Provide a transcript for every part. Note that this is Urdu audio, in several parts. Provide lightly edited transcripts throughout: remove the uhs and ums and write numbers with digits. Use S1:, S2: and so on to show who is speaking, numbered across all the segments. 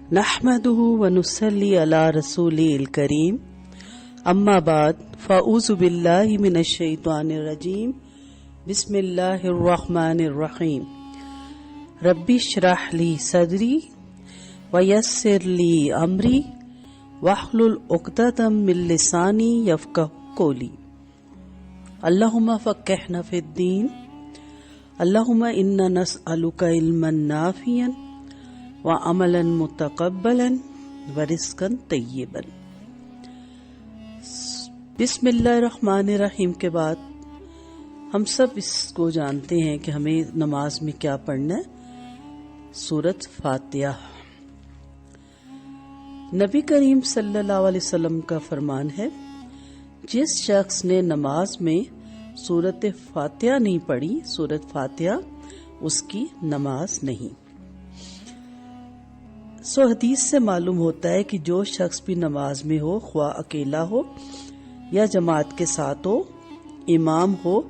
S1: نحمده ونصلي على رسوله الكريم اما بعد فاعوذ بالله من الشیطان الرجیم بسم اللہ الرحمن الرحیم ربی اشرح لی صدری ویسر لی امری واحلل عقدۃ من لسانی یفقهوا قولی اللہم فقہنا فی الدین اللہم انا نسألک علما نافعا وعملا متقبلا ورزقا طیبا۔ بسم اللہ الرحمن الرحیم کے بعد ہم سب اس کو جانتے ہیں کہ ہمیں نماز میں کیا پڑھنا ہے، سورۃ فاتحہ۔ نبی کریم صلی اللہ علیہ وسلم کا فرمان ہے، جس شخص نے نماز میں سورۃ فاتحہ نہیں پڑھی، سورۃ فاتحہ اس کی نماز نہیں۔ حدیث سے معلوم ہوتا ہے کہ جو شخص بھی نماز میں ہو، خواہ اکیلا ہو یا جماعت کے ساتھ ہو، امام ہو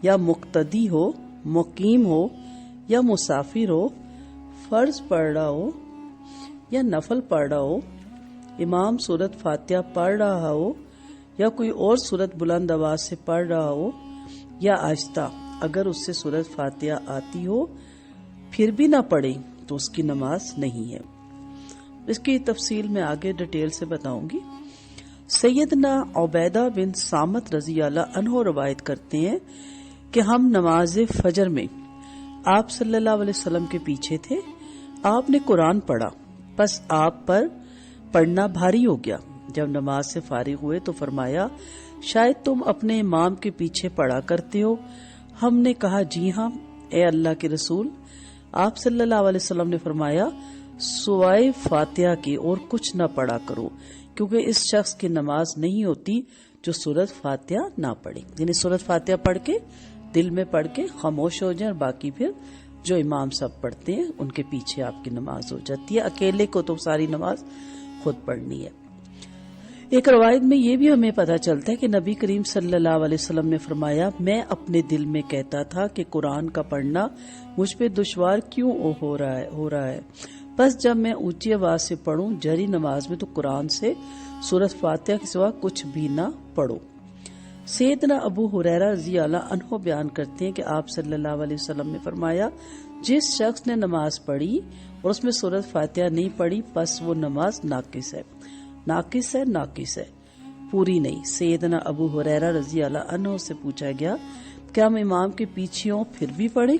S1: یا مقتدی ہو، مقیم ہو یا مسافر ہو، فرض پڑھ رہا ہو یا نفل پڑھ رہا ہو، امام سورۃ فاتحہ پڑھ رہا ہو یا کوئی اور سورت بلند آواز سے پڑھ رہا ہو یا آہستہ، اگر اس سے سورۃ فاتحہ آتی ہو پھر بھی نہ پڑھے تو اس کی نماز نہیں ہے۔ اس کی تفصیل میں آگے ڈیٹیل سے بتاؤں گی۔ سیدنا عبیدہ بن صامت رضی اللہ عنہ روایت کرتے ہیں کہ ہم نماز فجر میں آپ صلی اللہ علیہ وسلم کے پیچھے تھے، آپ نے قرآن پڑھا، بس آپ پر پڑھنا بھاری ہو گیا۔ جب نماز سے فارغ ہوئے تو فرمایا، شاید تم اپنے امام کے پیچھے پڑھا کرتے ہو۔ ہم نے کہا، جی ہاں اے اللہ کے رسول۔ آپ صلی اللہ علیہ وسلم نے فرمایا، سوائے فاتحہ کی اور کچھ نہ پڑھا کرو، کیونکہ اس شخص کی نماز نہیں ہوتی جو سورۃ فاتحہ نہ پڑھے۔ یعنی سورۃ فاتحہ پڑھ کے دل میں پڑھ کے خاموش ہو جائیں، اور باقی پھر جو امام سب پڑھتے ہیں ان کے پیچھے آپ کی نماز ہو جاتی ہے۔ اکیلے کو تو ساری نماز خود پڑھنی ہے۔ ایک روایت میں یہ بھی ہمیں پتہ چلتا ہے کہ نبی کریم صلی اللہ علیہ وسلم نے فرمایا، میں اپنے دل میں کہتا تھا کہ قرآن کا پڑھنا مجھ پہ دشوار کیوں ہو رہا ہے، بس جب میں اونچی آواز سے پڑھوں جہری نماز میں تو قرآن سے سورۃ فاتحہ کے سوا کچھ بھی نہ پڑھو۔ سیدنا ابو ہریرہ رضی اللہ عنہ بیان کرتے ہیں کہ آپ صلی اللہ علیہ وسلم نے فرمایا، جس شخص نے نماز پڑھی اور اس میں سورۃ فاتحہ نہیں پڑھی بس وہ نماز ناقص ہے، پوری نہیں۔ سیدنا ابو ہریرہ رضی اللہ عنہ سے پوچھا گیا کہ ہم امام کے پیچھے ہوں پھر بھی پڑھیں؟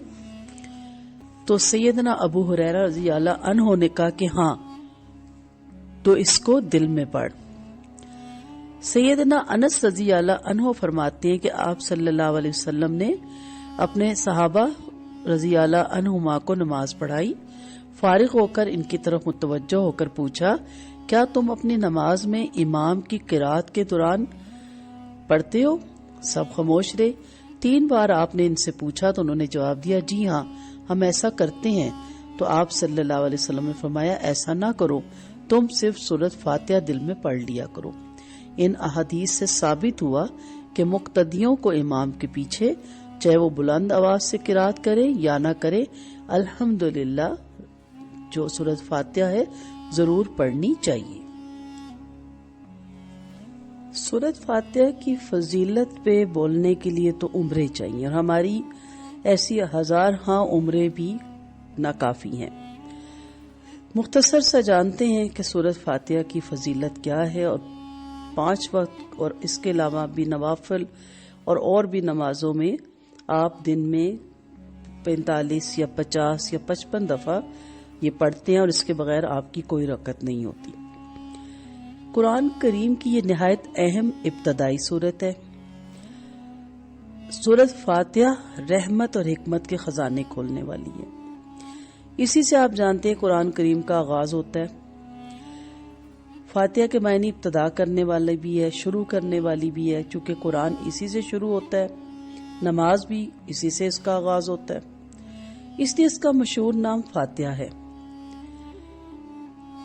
S1: تو سیدنا ابو ہریرہ رضی اللہ عنہ نے کہا کہ ہاں، تو اس کو دل میں پڑھ۔ سیدنا انس رضی اللہ عنہ فرماتے ہیں کہ آپ صلی اللہ علیہ وسلم نے اپنے صحابہ رضی اللہ عنہما کو نماز پڑھائی، فارغ ہو کر ان کی طرف متوجہ ہو کر پوچھا، کیا تم اپنی نماز میں امام کی قرات کے دوران پڑھتے ہو؟ سب خاموش رہے۔ 3 بار آپ نے ان سے پوچھا تو انہوں نے جواب دیا، جی ہاں ہم ایسا کرتے ہیں۔ تو آپ صلی اللہ علیہ وسلم نے فرمایا، ایسا نہ کرو، تم صرف سورۃ فاتحہ دل میں پڑھ لیا کرو۔ ان احادیث سے ثابت ہوا کہ مقتدیوں کو امام کے پیچھے چاہے وہ بلند آواز سے قرات کرے یا نہ کرے، الحمدللہ جو سورۃ فاتحہ ہے ضرور پڑھنی چاہیے۔ سورۃ فاتحہ کی فضیلت پہ بولنے کے لیے تو عمریں چاہیے، اور ہماری ایسی ہزار عمریں بھی ناکافی ہیں۔ مختصر سا جانتے ہیں کہ سورۃ فاتحہ کی فضیلت کیا ہے، اور 5 وقت اور اس کے علاوہ بھی نوافل اور بھی نمازوں میں آپ دن میں 45 یا 50 یا 55 دفعہ یہ پڑھتے ہیں، اور اس کے بغیر آپ کی کوئی رکعت نہیں ہوتی۔ قرآن کریم کی یہ نہایت اہم ابتدائی سورت ہے۔ سورۃ فاتحہ رحمت اور حکمت کے خزانے کھولنے والی ہے۔ اسی سے آپ جانتے ہیں قرآن کریم کا آغاز ہوتا ہے۔ فاتحہ کے معنی ابتدا کرنے والی بھی ہے، شروع کرنے والی بھی ہے، چونکہ قرآن اسی سے شروع ہوتا ہے، نماز بھی اسی سے اس کا آغاز ہوتا ہے، اس لیے اس کا مشہور نام فاتحہ ہے۔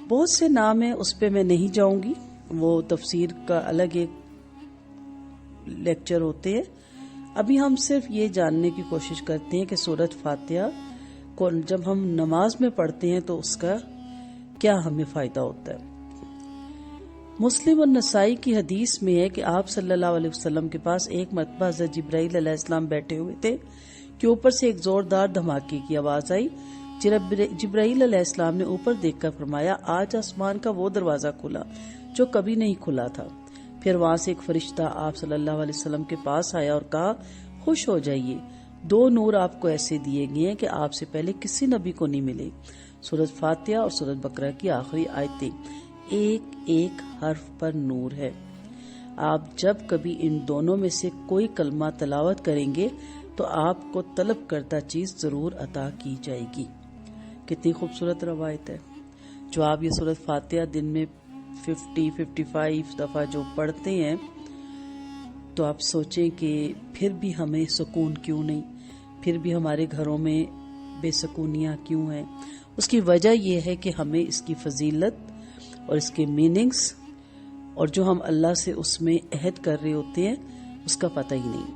S1: بہت سے نام ہیں، اس پہ میں نہیں جاؤں گی، وہ تفسیر کا الگ ایک لیکچر ہوتے ہیں۔ ابھی ہم صرف یہ جاننے کی کوشش کرتے ہیں کہ سورۃ فاتحہ کو جب ہم نماز میں پڑھتے ہیں تو اس کا کیا ہمیں فائدہ ہوتا ہے۔ مسلم اور نسائی کی حدیث میں ہے کہ آپ صلی اللہ علیہ وسلم کے پاس ایک مرتبہ حضرت جبرائیل علیہ السلام بیٹھے ہوئے تھے کہ اوپر سے ایک زوردار دھماکے کی آواز آئی۔ جبرائیل علیہ السلام نے اوپر دیکھ کر فرمایا، آج آسمان کا وہ دروازہ کھلا جو کبھی نہیں کھلا تھا۔ پھر وہاں سے ایک فرشتہ آپ صلی اللہ علیہ وسلم کے پاس آیا اور کہا، خوش ہو جائیے، 2 نور آپ کو ایسے دیے گئے ہیں کہ آپ سے پہلے کسی نبی کو نہیں ملے۔ سورۃ فاتحہ اور سورۃ بقرہ کی آخری آیتیں ایک ایک حرف پر نور ہے۔ آپ جب کبھی ان دونوں میں سے کوئی کلمہ تلاوت کریں گے تو آپ کو طلب کردہ چیز ضرور عطا کی جائے گی۔ کتنی خوبصورت روایت ہے۔ جو آپ یہ سورۃ فاتحہ دن میں 55 دفعہ جو پڑھتے ہیں تو آپ سوچیں کہ پھر بھی ہمیں سکون کیوں نہیں، پھر بھی ہمارے گھروں میں بے سکونیاں کیوں ہیں۔ اس کی وجہ یہ ہے کہ ہمیں اس کی فضیلت اور اس کے میننگز اور جو ہم اللہ سے اس میں عہد کر رہے ہوتے ہیں اس کا پتہ ہی نہیں۔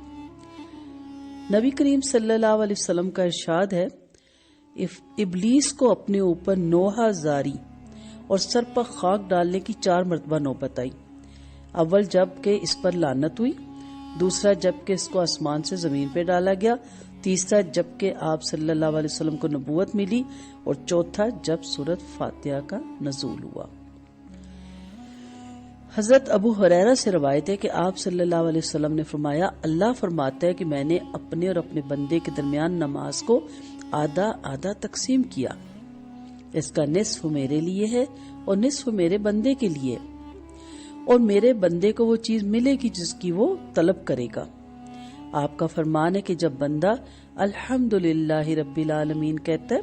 S1: نبی کریم صلی اللہ علیہ وسلم کا ارشاد ہے، ابلیس کو اپنے اوپر نوحہ زاری اور سر پر خاک ڈالنے کی 4 مرتبہ نوبت آئی۔ اول جب کہ اس پر لعنت ہوئی، دوسرا جب کہ اس کو آسمان سے زمین پہ ڈالا گیا، تیسرا جب کہ آپ صلی اللہ علیہ وسلم کو نبوت ملی، اور چوتھا جب سورۃ فاتحہ کا نزول ہوا۔ حضرت ابو ہریرہ سے روایت ہے کہ آپ صلی اللہ علیہ وسلم نے فرمایا، اللہ فرماتا ہے کہ میں نے اپنے اور اپنے بندے کے درمیان نماز کو آدھا آدھا تقسیم کیا، اس کا نصف میرے لیے ہے اور نصف میرے بندے کے لیے، اور میرے بندے کو وہ چیز ملے گی جس کی وہ طلب کرے گا۔ آپ کا فرمان ہے کہ جب بندہ الحمدللہ رب العالمین کہتا ہے،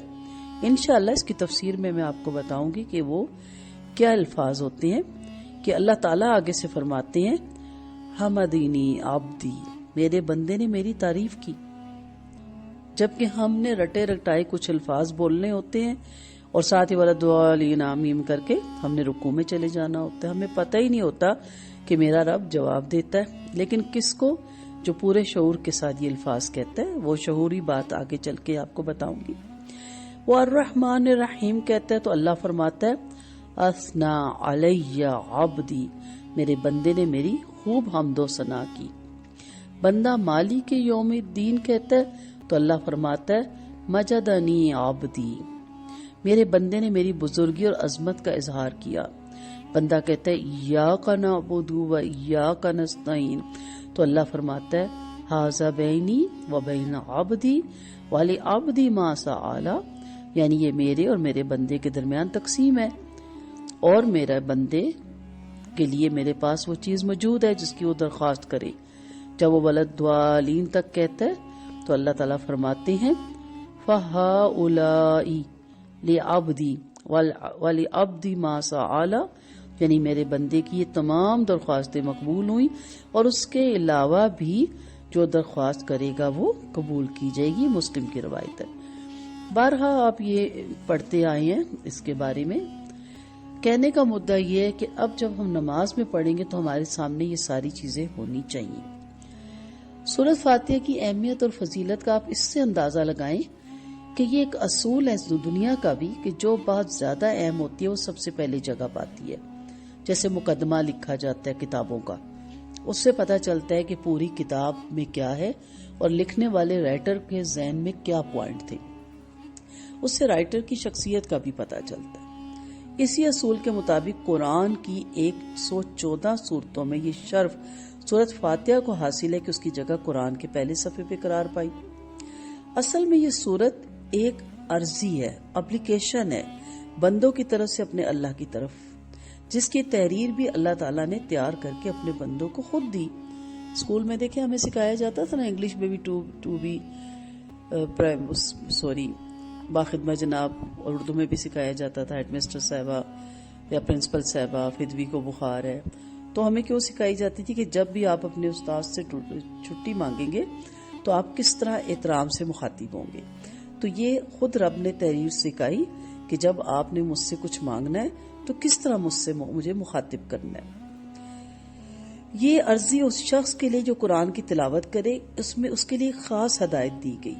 S1: انشاءاللہ اس کی تفسیر میں آپ کو بتاؤں گی کہ وہ کیا الفاظ ہوتے ہیں، کہ اللہ تعالیٰ آگے سے فرماتے ہیں، حمدینی عبدی، میرے بندے نے میری تعریف کی، جبکہ ہم نے رٹے رٹائے کچھ الفاظ بولنے ہوتے ہیں اور ساتھ ہی ولدالین آمین کر کے ہم نے رکوع میں چلے جانا ہوتا ہے۔ ہمیں پتہ ہی نہیں ہوتا کہ میرا رب جواب دیتا ہے، لیکن کس کو؟ جو پورے شعور کے ساتھ یہ الفاظ کہتا ہے۔ وہ شعوری بات آگے چل کے آپ کو بتاؤں گی۔ وہ الرحمن الرحیم کہتا ہے تو اللہ فرماتا ہے، اثنا علی عبدی، میرے بندے نے میری خوب حمد و ثنا کی۔ بندہ مالک یوم الدین کہتا ہے تو اللہ فرماتا ہے، مجدنی عبدی، میرے بندے نے میری بزرگی اور عظمت کا اظہار کیا۔ بندہ کہتا ہے، ایاک نعبد و ایاک نستعین، تو اللہ فرماتا ہے، ھذا بینی و بین عبدی ولعبدی ما سأل، یعنی یہ میرے اور میرے بندے کے درمیان تقسیم ہے، اور میرے بندے کے لیے میرے پاس وہ چیز موجود ہے جس کی وہ درخواست کرے۔ جب وہ ولدالین تک کہتا ہے تو اللہ تعالیٰ فرماتے ہیں، فہؤلاء لعبدی ولعبدی ما سأل، یعنی میرے بندے کی یہ تمام درخواستیں مقبول ہوئیں اور اس کے علاوہ بھی جو درخواست کرے گا وہ قبول کی جائے گی۔ مسلم کی روایت ہے۔ بارہا آپ یہ پڑھتے آئے ہیں اس کے بارے میں۔ کہنے کا مدعا یہ ہے کہ اب جب ہم نماز میں پڑھیں گے تو ہمارے سامنے یہ ساری چیزیں ہونی چاہیے۔ سورۃ فاتحہ کی اہمیت اور فضیلت کا آپ اس سے اندازہ لگائیں کہ یہ ایک اصول ہے دنیا کا بھی، کہ جو بات زیادہ اہم ہوتی ہے وہ سب سے پہلے جگہ پاتی ہے۔ جیسے مقدمہ لکھا جاتا ہے کتابوں کا، اس سے پتہ چلتا ہے کہ پوری کتاب میں کیا ہے اور لکھنے والے رائٹر کے ذہن میں کیا پوائنٹ تھے، اس سے رائٹر کی شخصیت کا بھی پتہ چلتا ہے۔ اسی اصول کے مطابق قرآن کی 114 صورتوں میں یہ شرف سورۃ فاتحہ کو حاصل ہے کہ اس کی جگہ قرآن کے پہلے صفحے پہ قرار پائی۔ اصل میں یہ سورت ایک عرضی ہے، اپلیکیشن ہے بندوں کی طرف سے اپنے اللہ کی طرف، جس کی تحریر بھی اللہ تعالیٰ نے تیار کر کے اپنے بندوں کو خود دی۔ اسکول میں دیکھیں ہمیں سکھایا جاتا تھا نا، انگلش میں بھی ٹو بی باخدمہ جناب، اور اردو میں بھی سکھایا جاتا تھا، ہیڈ مسٹر صاحبہ یا پرنسپل صاحبہ، فدوی کو بخار ہے۔ تو ہمیں کیوں سکھائی جاتی تھی کہ جب بھی آپ اپنے استاد سے چھٹی مانگیں گے تو آپ کس طرح احترام سے مخاطب ہوں گے۔ تو یہ خود رب نے تحریر سکھائی کہ جب آپ نے مجھ سے کچھ مانگنا ہے تو کس طرح مجھے مخاطب کرنا ہے۔ یہ عرضی اس شخص کے لیے جو قرآن کی تلاوت کرے، اس کے لیے خاص ہدایت دی گئی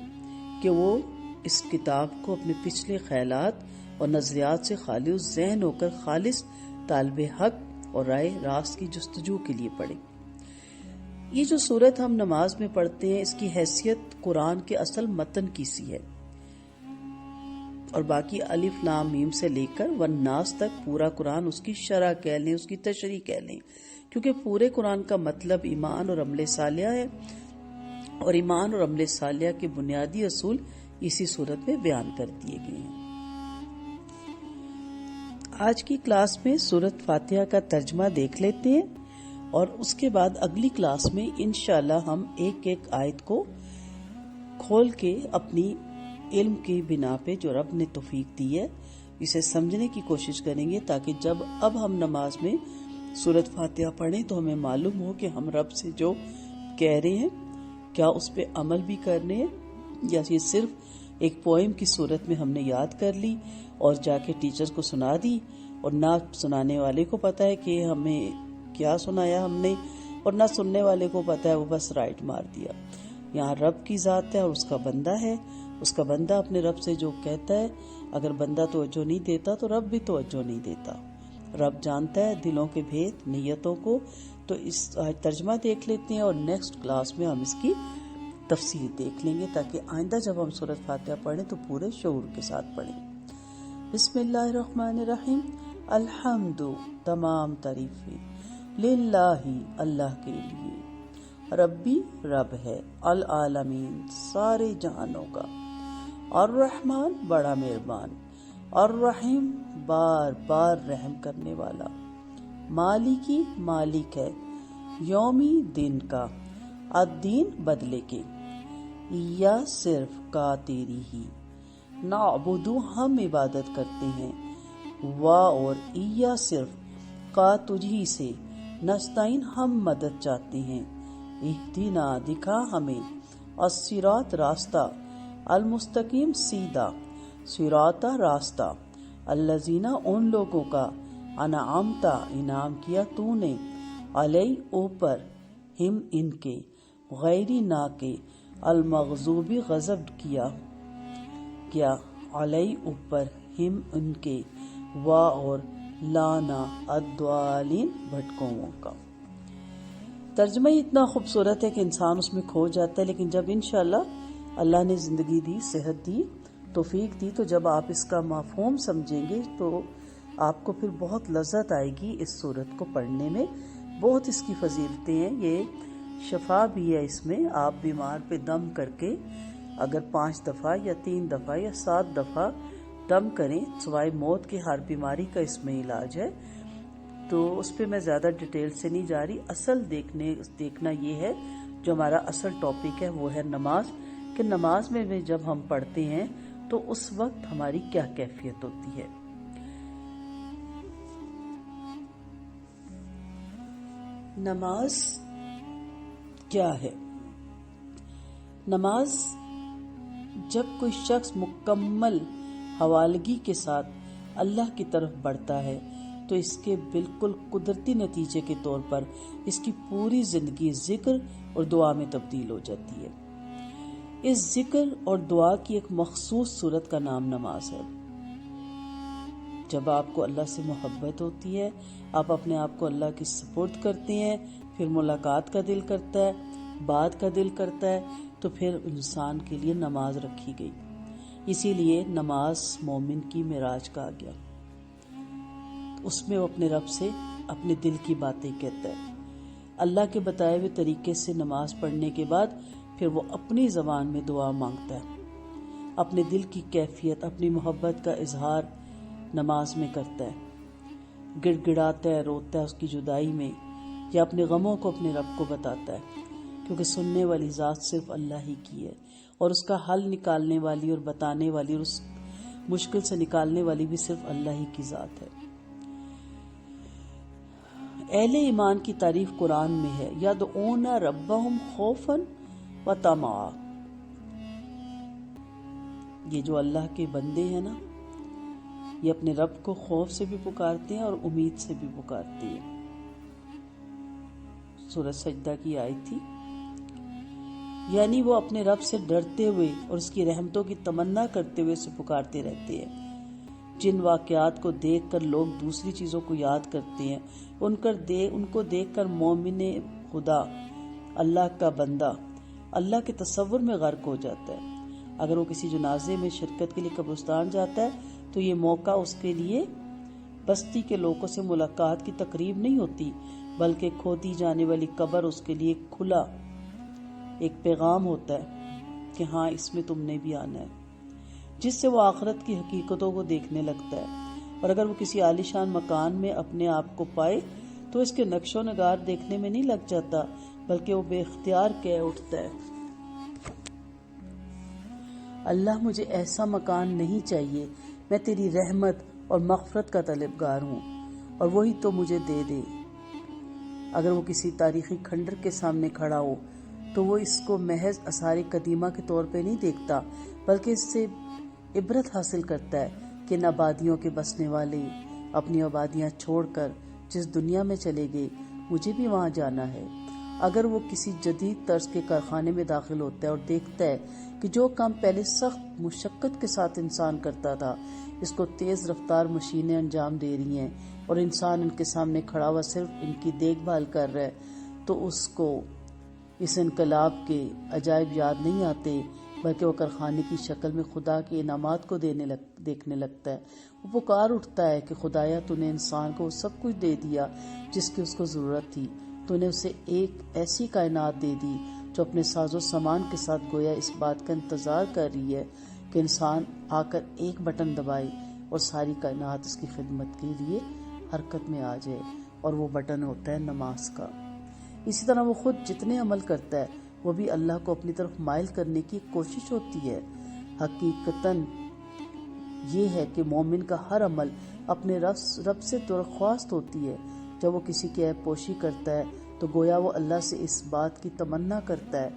S1: کہ وہ اس کتاب کو اپنے پچھلے خیالات اور نظریات سے خالی ذہن ہو کر خالص طالب حق اور رائے راست کی جستجو کے لیے پڑھیں۔ یہ جو سورت ہم نماز میں پڑھتے ہیں اس کی حیثیت قرآن کے اصل متن کی سی ہے، اور باقی الف لام میم سے لے کر والناس تک پورا قرآن اس کی شرح کہہ لیں، اس کی تشریح کہہ لیں، کیونکہ پورے قرآن کا مطلب ایمان اور عمل صالح ہے، اور ایمان اور عمل صالح کے بنیادی اصول اسی صورت میں بیان کر دیے گئے ہیں۔ آج کی کلاس میں سورت فاتحہ کا ترجمہ دیکھ لیتے ہیں، اور اس کے بعد اگلی کلاس میں انشاءاللہ ہم ایک ایک آیت کو کھول کے اپنی علم کی بنا پہ جو رب نے توفیق دی ہے اسے سمجھنے کی کوشش کریں گے، تاکہ جب اب ہم نماز میں سورت فاتحہ پڑھیں تو ہمیں معلوم ہو کہ ہم رب سے جو کہہ رہے ہیں کیا اس پہ عمل بھی کرنے ہیں، یا یہ صرف ایک پوئم کی صورت میں ہم نے یاد کر لی اور جا کے ٹیچر کو سنا دی، اور نہ سنانے والے کو پتا ہے کہ ہمیں کیا سنایا ہم نے، اور نہ سننے والے کو پتا ہے، وہ بس رائٹ مار دیا۔ یہاں رب کی ذات ہے اور اس کا بندہ ہے، اس کا بندہ اپنے رب سے جو کہتا ہے، اگر بندہ توجہ نہیں دیتا تو رب بھی توجہ نہیں دیتا۔ رب جانتا ہے دلوں کے بھید، نیتوں کو۔ تو اس ترجمہ دیکھ لیتے ہیں اور نیکسٹ کلاس میں ہم اس کی تفسیر دیکھ لیں گے، تاکہ آئندہ جب ہم سورۃ فاتحہ پڑھیں تو پورے شعور کے ساتھ پڑھیں۔ بسم اللہ الرحمن الرحیم۔ الحمد، تمام تعریفیں، للہ، اللہ کے لیے، ربی، رب ہے، العالمین، سارے جہانوں کا، الرحمن، بڑا مہربان، الرحیم، بار بار رحم کرنے والا، مالکی، مالک ہے، یومی، دن کا، الدین، بدلے کے، یا صرف کا تیری ہی، نعبدو، ہم عبادت کرتے ہیں، وا اور یا صرف، کا تجھی سے، نستعین، ہم مدد چاہتے ہیں، اہدنا، دکھا ہمیں، الصراط، راستہ، المستقیم، سیدھا، صراطہ، راستہ، الذین، ان لوگوں کا، انعمت، انعام کیا تو نے، علی، اوپر، ہم، ان کے، غیری، نہ کے، المغضوب، غضب کیا، علی، اوپر، ہم، ان کے، وا اور، لانا، الضالین، بھٹکوں کا۔ ترجمہ ہی اتنا خوبصورت ہے کہ انسان اس میں کھو جاتا ہے، لیکن جب انشاءاللہ اللہ نے زندگی دی، صحت دی، توفیق دی، تو جب آپ اس کا مفہوم سمجھیں گے تو آپ کو پھر بہت لذت آئے گی اس سورت کو پڑھنے میں۔ بہت اس کی فضیلتیں ہیں، یہ شفا بھی ہے اس میں۔ آپ بیمار پہ دم کر کے اگر 5 دفعہ یا 3 دفعہ یا 7 دفعہ دم کریں، سوائے موت کے ہر بیماری کا اس میں علاج ہے۔ تو اس پہ میں زیادہ ڈیٹیل سے نہیں جا رہی، اصل دیکھنا یہ ہے جو ہمارا اصل ٹاپک ہے، وہ ہے نماز، کہ نماز میں جب ہم پڑھتے ہیں تو اس وقت ہماری کیا کیفیت ہوتی ہے۔ نماز کیا ہے؟ نماز جب کوئی شخص مکمل حوالگی کے ساتھ اللہ کی طرف بڑھتا ہے تو اس کے بالکل قدرتی نتیجے کے طور پر اس کی پوری زندگی ذکر اور دعا میں تبدیل ہو جاتی ہے۔ اس ذکر اور دعا کی ایک مخصوص صورت کا نام نماز ہے۔ جب آپ کو اللہ سے محبت ہوتی ہے، آپ اپنے آپ کو اللہ کی سپرد کرتے ہیں، پھر ملاقات کا دل کرتا ہے، بات کا دل کرتا ہے، تو پھر انسان کے لیے نماز رکھی گئی۔ اسی لیے نماز مومن کی معراج کہا گیا۔ اس میں وہ اپنے رب سے اپنے دل کی باتیں کہتا ہے۔ اللہ کے بتائے ہوئے طریقے سے نماز پڑھنے کے بعد پھر وہ اپنی زبان میں دعا مانگتا ہے، اپنے دل کی کیفیت، اپنی محبت کا اظہار نماز میں کرتا ہے، گڑ گڑاتا ہے، روتا ہے اس کی جدائی میں، یا اپنے غموں کو اپنے رب کو بتاتا ہے، کیونکہ سننے والی ذات صرف اللہ ہی کی ہے، اور اس کا حل نکالنے والی اور بتانے والی اور اس مشکل سے نکالنے والی بھی صرف اللہ ہی کی ذات ہے۔ اہل ایمان کی تعریف قرآن میں ہے، یدعون ربہم خوفا وطمعا۔ یہ جو اللہ کے بندے ہیں نا، یہ اپنے رب کو خوف سے بھی پکارتے ہیں اور امید سے بھی پکارتے ہیں۔ سورہ سجدہ کی آیت تھی، یعنی وہ اپنے رب سے ڈرتے ہوئے اور اس کی رحمتوں کی تمنا کرتے ہوئے اسے پکارتے رہتے ہیں۔ جن واقعات کو دیکھ کر لوگ دوسری چیزوں کو یاد کرتے ہیں، ان کو دیکھ کر مومن خدا، اللہ کا بندہ، اللہ کے تصور میں غرق ہو جاتا ہے۔ اگر وہ کسی جنازے میں شرکت کے لیے قبرستان جاتا ہے تو یہ موقع اس کے لیے بستی کے لوگوں سے ملاقات کی تقریب نہیں ہوتی، بلکہ کھودی جانے والی قبر اس کے لیے کھلا ایک پیغام ہوتا ہے کہ ہاں اس میں تم نے بھی آنا ہے، جس سے وہ آخرت کی حقیقتوں کو دیکھنے لگتا ہے۔ اور اگر وہ کسی عالیشان مکان میں اپنے آپ کو پائے تو اس کے نقش و نگار دیکھنے میں نہیں لگ جاتا، بلکہ وہ بے اختیار کہہ اٹھتا ہے، اللہ مجھے ایسا مکان نہیں چاہیے، میں تیری رحمت اور مغفرت کا طلبگار ہوں اور وہی تو مجھے دے دے۔ اگر وہ کسی تاریخی کھنڈر کے سامنے کھڑا ہو تو وہ اس کو محض آثار قدیمہ کے طور پہ نہیں دیکھتا، بلکہ اس سے عبرت حاصل کرتا ہے کہ ان آبادیوں کے بسنے والے اپنی آبادیاں چھوڑ کر جس دنیا میں چلے گئے مجھے بھی وہاں جانا ہے۔ اگر وہ کسی جدید طرز کے کارخانے میں داخل ہوتا ہے اور دیکھتا ہے کہ جو کام پہلے سخت مشقت کے ساتھ انسان کرتا تھا اس کو تیز رفتار مشینیں انجام دے رہی ہیں اور انسان ان کے سامنے کھڑا ہوا صرف ان کی دیکھ بھال کر رہا ہے، تو اس کو اس انقلاب کے عجائب یاد نہیں آتے، بلکہ وہ کارخانے کی شکل میں خدا کے انعامات کو دیکھنے لگتا ہے۔ وہ پکار اٹھتا ہے کہ خدایا تو نے انسان کو سب کچھ دے دیا جس کی اس کو ضرورت تھی، تو نے اسے ایک ایسی کائنات دے دی جو اپنے ساز و سامان کے ساتھ گویا اس بات کا انتظار کر رہی ہے کہ انسان آ کر ایک بٹن دبائے اور ساری کائنات اس کی خدمت کے لیے حرکت میں آ جائے، اور وہ بٹن ہوتا ہے نماز کا۔ اسی طرح وہ خود جتنے عمل کرتا ہے وہ بھی اللہ کو اپنی طرف مائل کرنے کی کوشش ہوتی ہے۔ حقیقتاً یہ ہے کہ مومن کا ہر عمل اپنے رب سے درخواست ہوتی ہے۔ جب وہ کسی کی عیب پوشی کرتا ہے تو گویا وہ اللہ سے اس بات کی تمنا کرتا ہے،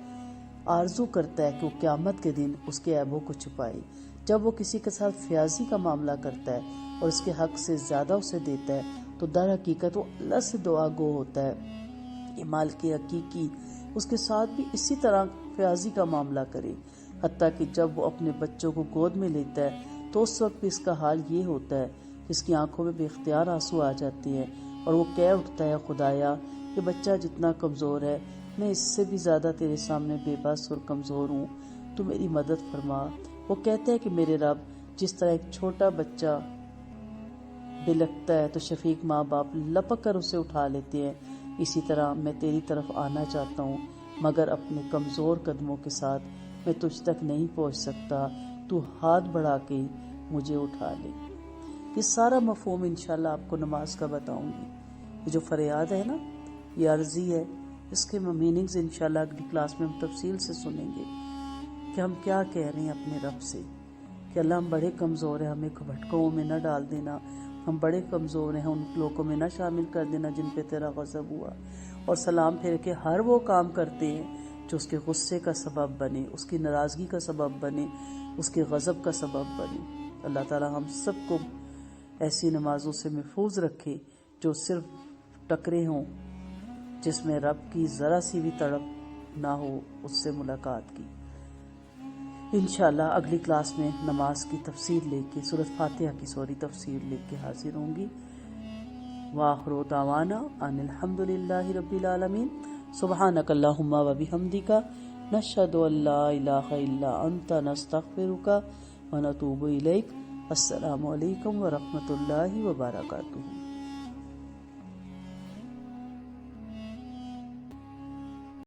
S1: آرزو کرتا ہے کہ وہ قیامت کے دن اس کے عیبوں کو چھپائے۔ جب وہ کسی کے ساتھ فیاضی کا معاملہ کرتا ہے اور اس کے حق سے زیادہ اسے دیتا ہے تو در حقیقت وہ اللہ سے دعا گو ہوتا ہے کہ مالک حقیقی اس کے ساتھ بھی اسی طرح فیاضی کا معاملہ کرے۔ حتیٰ کہ جب وہ اپنے بچوں کو گود میں لیتا ہے تو اس وقت بھی اس کا حال یہ ہوتا ہے کہ اس کی آنکھوں میں بے اختیار آنسو آ جاتے ہیں اور وہ کہہ اٹھتا ہے خدایا یہ بچہ جتنا کمزور ہے میں اس سے بھی زیادہ تیرے سامنے بے بس اور کمزور ہوں، تو میری مدد فرما۔ وہ کہتا ہے کہ میرے رب، جس طرح ایک چھوٹا بچہ بلکتا ہے تو شفیق ماں باپ لپک کر اسے اٹھا لیتے ہیں، اسی طرح میں تیری طرف آنا چاہتا ہوں مگر اپنے کمزور قدموں کے ساتھ میں تجھ تک نہیں پہنچ سکتا، تو ہاتھ بڑھا کے مجھے اٹھا لے۔ یہ سارا مفہوم انشاءاللہ آپ کو نماز کا بتاؤں گی۔ یہ جو فریاد ہے نا یہ عرضی ہے، اس کے میننگز انشاءاللہ اگلی کلاس میں ہم تفصیل سے سنیں گے کہ ہم کیا کہہ رہے ہیں اپنے رب سے، کہ اللہ ہم بڑے کمزور ہیں، ہمیں بھٹکوں میں نہ ڈال دینا، ہم بڑے کمزور ہیں، ان لوگوں میں نہ شامل کر دینا جن پہ تیرا غضب ہوا، اور سلام پھیر کے ہر وہ کام کرتے ہیں جو اس کے غصے کا سبب بنے، اس کی ناراضگی کا سبب بنے، اس کے غضب کا سبب بنے۔ اللہ تعالی ہم سب کو ایسی نمازوں سے محفوظ رکھے جو صرف ٹکرے ہوں، جس میں رب کی ذرا سی بھی تڑپ نہ ہو اس سے ملاقات کی۔ انشاءاللہ اگلی کلاس میں نماز کی تفسیر لے کے سورۃ فاتحہ کی تفسیر لے کے حاضر ہوں گی۔ وآخر دعوانا ان الحمد للہ رب العالمین۔ سبحانک اللہم و بحمدک، نشہد ان لا الہ الا انت، نستغفرک و نتوب الیک۔ السلام علیکم ورحمۃ اللہ وبرکاتہ۔